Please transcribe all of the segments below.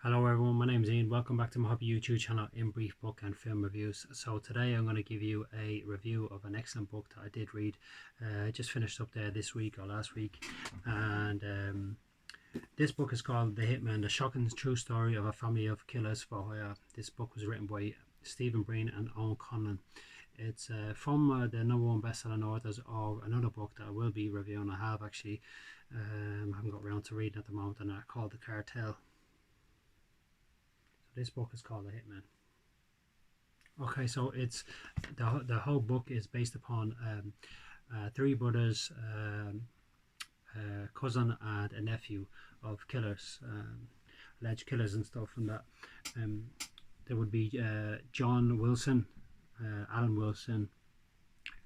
Hello everyone, my name is Ian. Welcome back to my hobby YouTube channel, In Brief Book and Film Reviews. So today I'm going to give you a review of an excellent book that I did read. Just finished up there this week or last week, and this book is called The Hitmen, The Shocking True Story of a Family of Killers for Hire. This book was written by Breen and Owen Conlon. It's from the #1 best-selling authors of another book that I will be reviewing. I have actually, I haven't got around to reading at the moment, and called The Cartel. This book is called The Hitman. Okay, so it's the whole book is based upon three brothers, cousin and a nephew of killers, alleged killers and stuff, and that there would be John Wilson, Alan Wilson,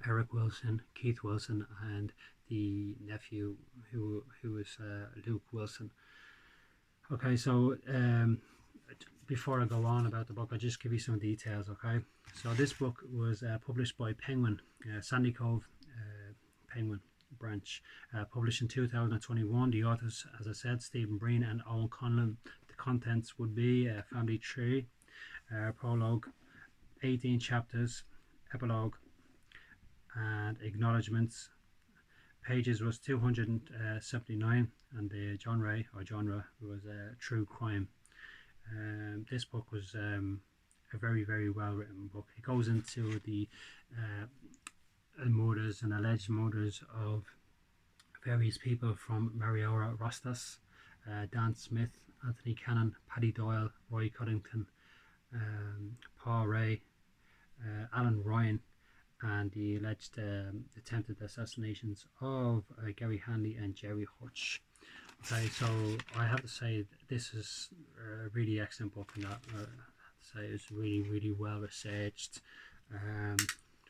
Eric Wilson, Keith Wilson, and the nephew who is Luke Wilson. Okay, so before I go on about the book, I'll just give you some details. Okay, so this book was published by Penguin, SANDYCOVE Penguin branch, published in 2021. The authors, as I said, Breen and Owen Conlon. The contents would be a family tree, prologue, 18 chapters, epilogue, and acknowledgements. Pages was 279, and the genre was true crime. This book was a very well written book. It goes into the murders and alleged murders of various people from Mariora Rostas, Dan Smith, Anthony Cannon, Paddy Doyle, Roy Coddington, Paul Ray, Alan Ryan, and the alleged attempted assassinations of Gary Hanley and Jerry Hutch. Okay, so I have to say this is a really excellent book, and that I have to say it's really well researched,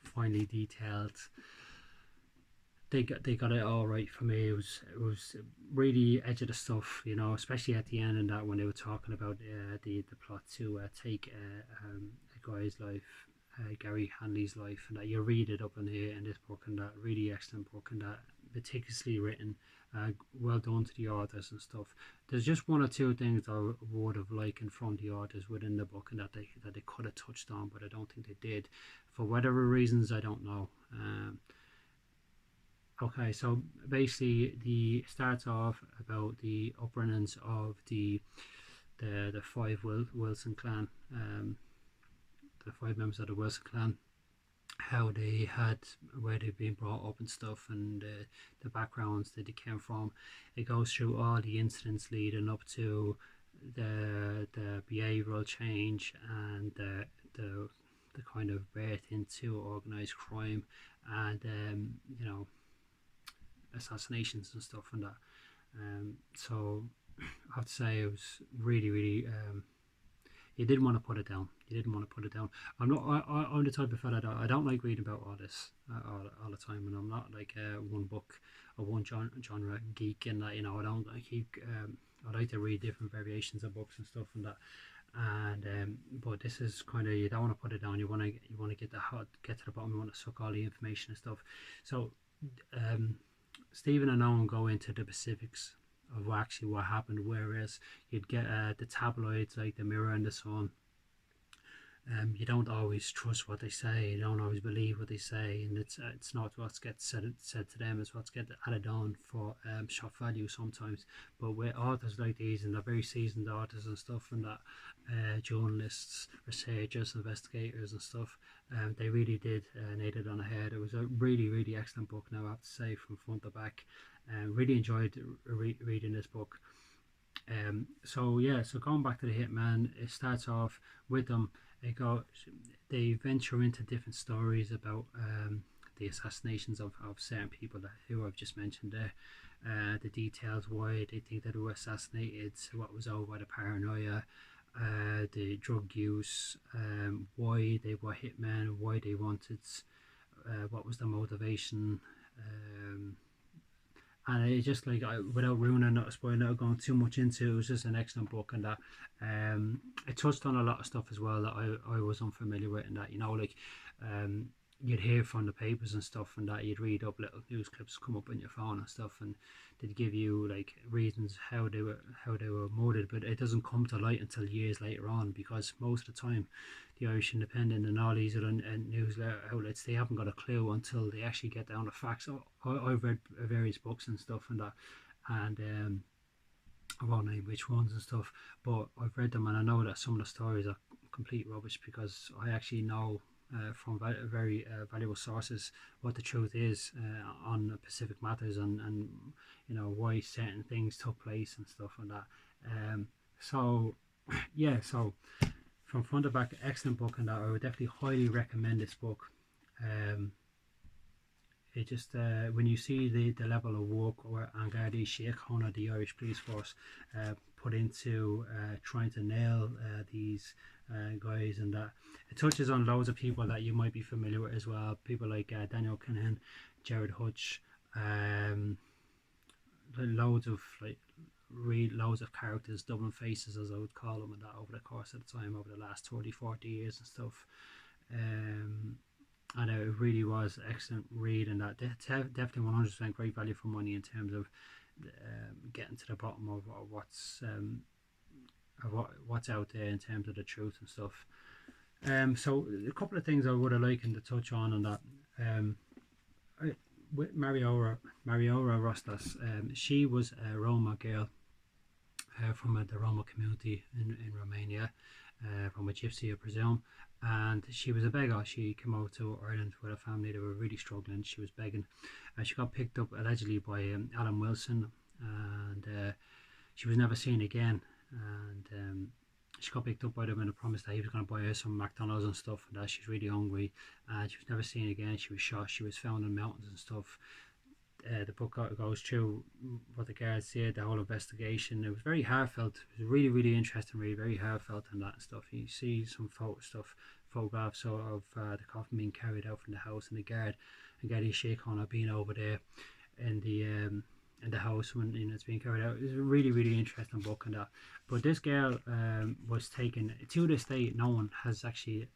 finely detailed. They got it all right for me. It was really edge of the stuff, you know, especially at the end, and that when they were talking about the plot to take a guy's life, Gary Hanley's life, and that you read it up in here in this book, and that really excellent book, and that meticulously written, well done to the authors and stuff. There's just one or two things I would have liked from the authors within the book, and that they could have touched on, but I don't think they did, for whatever reasons. I don't know. Okay, so basically the starts off about the upbringings of the five Wilson clan, the five members of the Wilson clan, how they had, where they've been brought up and stuff, and the backgrounds that they came from. It goes through all the incidents leading up to the behavioural change and the kind of birth into organised crime, and you know, assassinations and stuff and that. So I have to say it was really you didn't want to put it down. I'm not. I'm the type of fella that I don't like reading about all this all the time, and I'm not like one book or one genre geek, and that, you know, I don't. I like to read different variations of books and stuff and that. And but this is kind of, you don't want to put it down. You want to get to the bottom. You want to suck all the information and stuff. So Stephen and Owen go into the specifics of what happened, whereas you'd get the tabloids like the Mirror and the Sun. You don't always trust what they say, you don't always believe what they say, and it's not what gets said to them, it's what gets added on for shock value sometimes. But with authors like these, and they're very seasoned authors and stuff, and that journalists, researchers, investigators and stuff, they really did nail it on the head. It was a really excellent book, now I have to say, from front to back. Really enjoyed reading this book. So going back to the Hitman, it starts off with them. They venture into different stories about the assassinations of certain people who I've just mentioned there. The details, why they think that they were assassinated, what was over the paranoia, the drug use, why they were hitmen, why they wanted, what was the motivation. And it just, like, without ruining, not spoiling, not going too much into, it was just an excellent book, and that it touched on a lot of stuff as well that I was unfamiliar with, and that, you know, like you'd hear from the papers and stuff, and that you'd read up little news clips come up on your phone and stuff, and they'd give you like reasons how they were murdered, but it doesn't come to light until years later on, because most of the time the Irish Independent and all these other news outlets, they haven't got a clue until they actually get down to facts. I've read various books and stuff and that, and I won't name which ones and stuff, but I've read them and I know that some of the stories are complete rubbish, because I actually know from very valuable sources what the truth is on Pacific matters, and you know why certain things took place and stuff and that. So yeah, so from front to back, excellent book, and that I would definitely highly recommend this book. It just when you see the level of work or Gardaí Síochána, the Irish police force, put into trying to nail these guys, and that it touches on loads of people that you might be familiar with as well. People like Daniel Kinahan, Jared Hutch, loads of loads of characters, Dublin faces as I would call them, and that over the course of the time, over the last 30-40 years and stuff. And it really was excellent read, and that definitely 100% great value for money in terms of getting to the bottom of what's out there in terms of the truth and stuff. So a couple of things I would have liked to touch on that. With Mariora Rostas, she was a Roma girl from the Roma community in Romania, from a gypsy, I presume, and she was a beggar. She came out to Ireland with a family that were really struggling. She was begging, and she got picked up allegedly by Alan Wilson, and she was never seen again. And she got picked up by them and promised that he was going to buy her some McDonald's and stuff, and that she's really hungry, and she was never seen again. She was shot, she was found in mountains and stuff. The book goes through what the guards said, the whole investigation. It was very heartfelt. It was really, really interesting, really very heartfelt and that stuff. You see some photographs of the coffin being carried out from the house, and the guard and Gardaí Síochána being over there in the house when it's being carried out. It was a really, really interesting book and that. But this girl was taken, to this day no one has actually,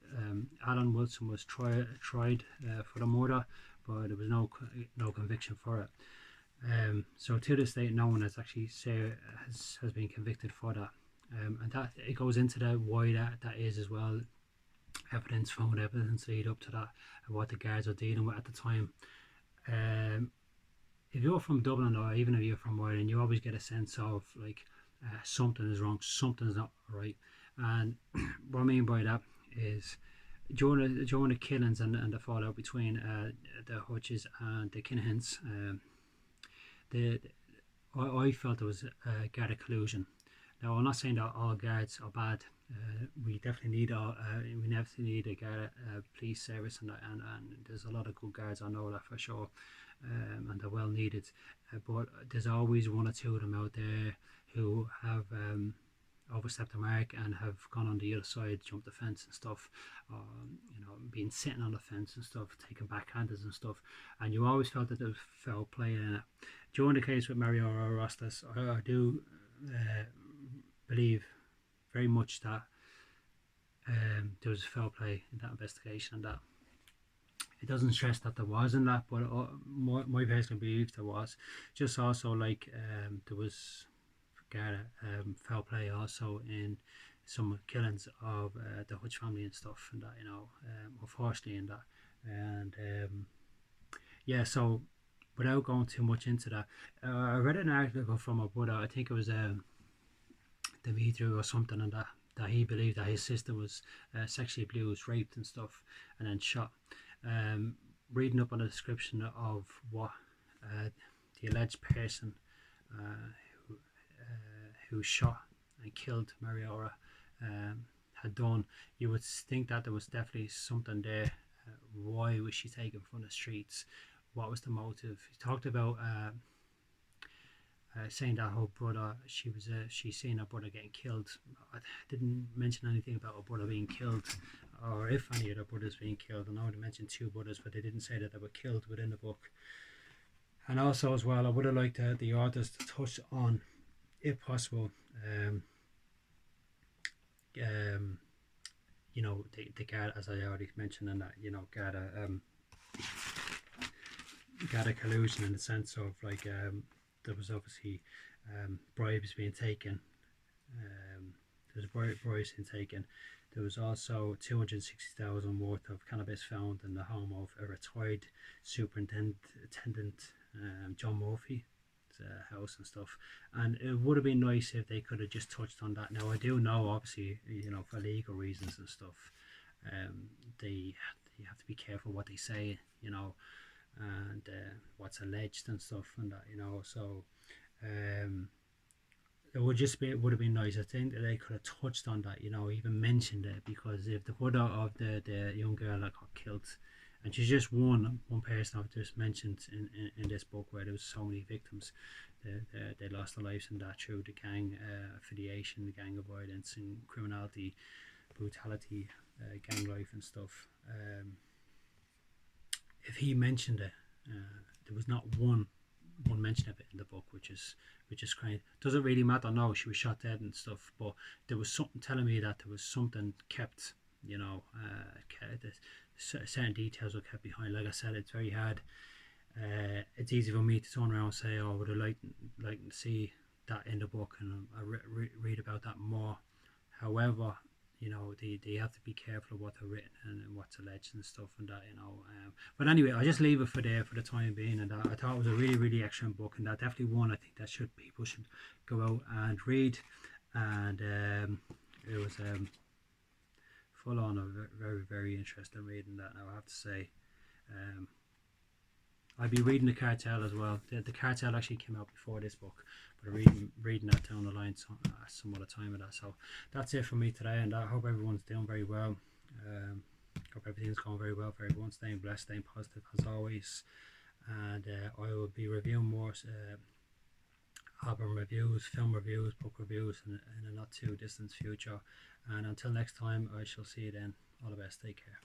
Alan Wilson was tried for the murder, but there was no conviction for it. So to this day no one has actually has been convicted for that. And that it goes into why that is as well. Found evidence lead up to that, and what the guards are dealing with at the time. If you're from Dublin, or even if you're from Ireland, you always get a sense of like something is wrong, something's not right. And what I mean by that is during the killings and the fallout between the Hutches and the Kinahans, I felt there was Garda collusion. Now I'm not saying that all guards are bad. We definitely need a Garda police service, and there's a lot of good guards, I know that for sure. And they're well needed, but there's always one or two of them out there who have overstepped the mark and have gone on the other side, jumped the fence and stuff, been sitting on the fence and stuff, taking backhanders and stuff, and you always felt that there was foul play in it. During the case with Mariora Rostas, I do believe very much that there was foul play in that investigation, and that it doesn't stress that there was in that, but my personal belief there was. Just also like there was foul play also in some killings of the Hutch family and stuff, and that, unfortunately in that. And so without going too much into that, I read an article from a brother, I think it was Dimitri or something, and that he believed that his sister was sexually abused, raped and stuff, and then shot. Reading up on the description of what the alleged person who shot and killed Mariora had done, you would think that there was definitely something there. Why was she taken from the streets? What was the motive? He talked about saying that her brother, she seen her brother getting killed. I didn't mention anything about her brother being killed, or if any of their brothers being killed. I know they mentioned two brothers, but they didn't say that they were killed within the book. And also as well, I would have liked the authors to touch on, if possible, the guard, as I already mentioned, and that Garda gather collusion in the sense of like there was obviously bribes being taken. There was bribes being taken. There was also 260,000 worth of cannabis found in the home of a retired superintendent, John Murphy, house and stuff. And it would have been nice if they could have just touched on that. Now I do know, obviously, for legal reasons and stuff, they have to be careful what they say, and what's alleged and stuff and that, So it would have been nice. I think that they could have touched on that, even mentioned it, because if the mother of the young girl that got killed, and she's just one person I've just mentioned in this book, where there was so many victims, they lost their lives in that through the gang affiliation, the gang of violence and criminality, brutality, gang life and stuff. If he mentioned it, there was not one mention of it in the book, which is crazy. Doesn't really matter. No, she was shot dead and stuff, but there was something telling me that there was something kept. Certain details were kept behind. Like I said, it's very hard. It's easy for me to turn around and say, "Oh, would I like to see that in the book and I read about that more." However, they have to be careful of what they're written and what's alleged and stuff and that, But anyway, I just leave it for there for the time being, and I thought it was a really, really excellent book, and that definitely one I think that people should go out and read, and it was full on a very, very interesting reading that. Now I have to say, I'll be reading The Cartel as well. The Cartel actually came out before this book, but I'm reading that down the line some other time of that. So that's it for me today, and I hope everyone's doing very well. Hope everything's going very well for everyone, staying blessed, staying positive as always. And I will be reviewing more album reviews, film reviews, book reviews in a not too distant future. And until next time, I shall see you then. All the best. Take care.